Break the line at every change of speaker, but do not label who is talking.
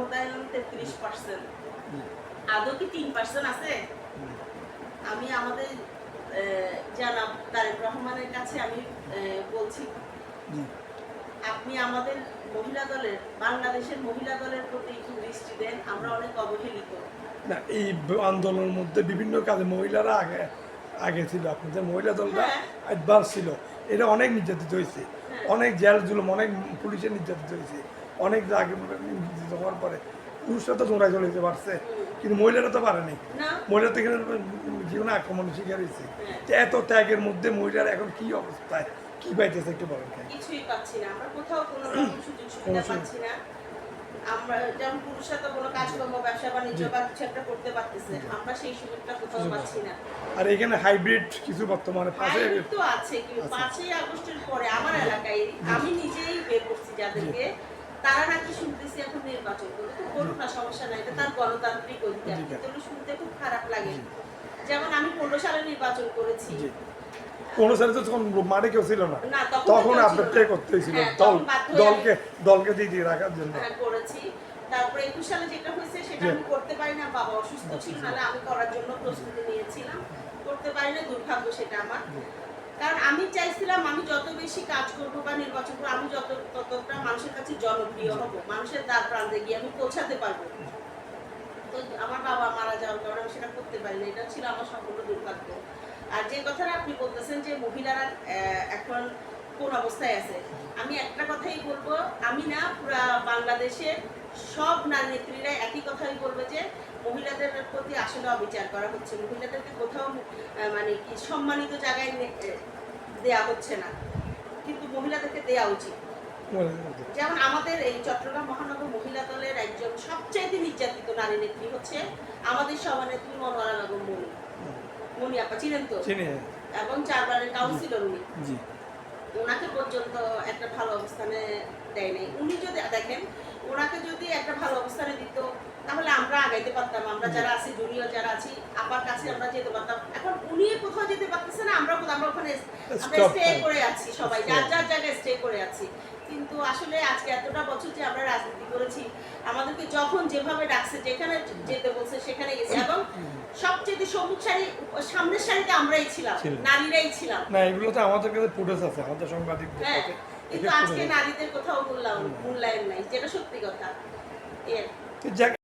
ক্ষমতায়ন 33%। আদৌ কি 3% আছে? আমি আমাদের জনাব তারেক রহমানের কাছে আমি বলছি, আপনি আমাদের মহিলা দলের, বাংলাদেশের মহিলা দলের প্রতি একটু দৃষ্টি দেন। আমরা অনেক অবহেলিত।
না, এই আন্দোলনের মধ্যে বিভিন্ন কাজে মহিলারা আগে আগে ছিল। আপনাদের মহিলা দলটা অ্যাডভান্স ছিল। এটা অনেক নির্যাতিত হয়েছে, অনেক জেল জুলুম, অনেক পুলিশের নির্যাতিত হয়েছে, অনেক আগে নির্যাতিত হওয়ার পরে পুরুষরা তো দৌড়ায় চলে যেতে পারছে, কিন্তু মহিলারা তো পারেনি। মহিলা তো এখানে জীবনে আক্রমণের শিকার হয়েছে। এত ত্যাগের মধ্যে মহিলারা এখন কি অবস্থায়, কি পাইতেছে একটু বলেন।
কিছুই পাচ্ছি না, আমরা কোথাও কোনো সুযোগ সুবিধা পাচ্ছি না। আমরা যেমন পুরুষরা তো কোনো কাজকর্ম, ব্যবসা বাণিজ্য বা কিছু একটা করতে পারতেছে, আমরা সেই সুযোগটা কোথাও পাচ্ছি না।
আর এখানে হাইব্রিড কিছু বর্তমানে
হাইব্রিড তো আছে, কিন্তু 5ই আগস্টের পরে আমার এলাকায় আমি নিজেই বের করছি যাদেরকে, তারা নাকি শুনতেছি এখন নির্বাচন করবে। তো করুক না, সমস্যা নাই, এটা তার গণতান্ত্রিক অধিকার। কিন্তু শুনতে খুব খারাপ লাগে। যেমন আমি 15 সালে নির্বাচন করেছি।
15 সালে তো তখন মাঠে কেউ ছিল না, তখন আপডেট করতে হয়েছিল দলকে দিয়ে রাখার জন্য
করেছি। তারপরে 21 সালে যেটা হয়েছে সেটা আমি করতে পারি না, বাবা অসুস্থ ছিল, নাহলে আমি করার জন্য প্রস্তুতি নিয়েছিলাম, করতে পারি না, দুর্ভাগ্য সেটা আমার। কারণ আমি চাইছিলাম আমি যত বেশি কাজ করব বা নির্বাচন করবো, আমি ততটা মানুষের কাছে জনপ্রিয় হব, মানুষের দ্বার প্রান্তে গিয়ে আমি পৌঁছাতে পারবো। তো আমার বাবা মারা যাওয়ার কারণে আমি সেটা করতে পারি না, এটা ছিল আমার সম্পূর্ণ দুর্ভাগ্য। আর যে কথাটা আপনি বলতেছেন যে মহিলারা এখন কোন অবস্থায় আছে, আমি একটা কথাই বলবো, আমি না পুরা বাংলাদেশের সব নারী নেত্রীরা একই কথাই বলবে যে মহিলাদের প্রতি আসলে অবিচার করা হচ্ছে, মহিলাদেরকে কোথাও মানে কি সম্মানিত জায়গায় দেয়া হচ্ছে না, কিন্তু মহিলাদেরকে দেয়া উচিত। যেমন আমাদের এই চট্টগ্রাম মহানগর মহিলা দলের একজন সবচাইতে নির্যাতিত নারী নেত্রী হচ্ছে আমাদের সভানেত্রী মনোয়ারা বেগম মনি আপা, চিনেন তো? এবং 4 বারের কাউন্সিলর উনি। ওনাকে পর্যন্ত একটা ভালো অবস্থানে দেয় নাই। উনি যদি দেখেন, ওনাকে যদি একটা ভালো অবস্থানে দিত তাহলে আমরা আগাইতে পারতাম, আমরা যারা আছি জুনিয়র যারা আছি আপার কাছে আমরা যেতে পারতাম। এখন উনি কোথাও যেতে পারতেছে না, আমরা ওখানে স্টে করে আছি, সবাই যার যার জায়গায় স্টে করে আছি। কিন্তু আসলে আজকে এতটা বছর যে আমরা রাজনীতি করেছি, আমাদেরকে যখন যেভাবে ডাকছে, যেখানে যেতে বলছে সেখানে গেছি, এবং সবচেয়ে সম্মুখ সারি, সামনের সারিতে আমরাই ছিলাম, নারীরাই ছিলাম।
না, এগুলো তো আমাদের কাছে ফুটেজ আছে, আমাদের সাংবাদিকদের কাছে।
কিন্তু আজকে নারীদের কোথাও মূল্যায়ন নাই, যেটা সত্যি কথা।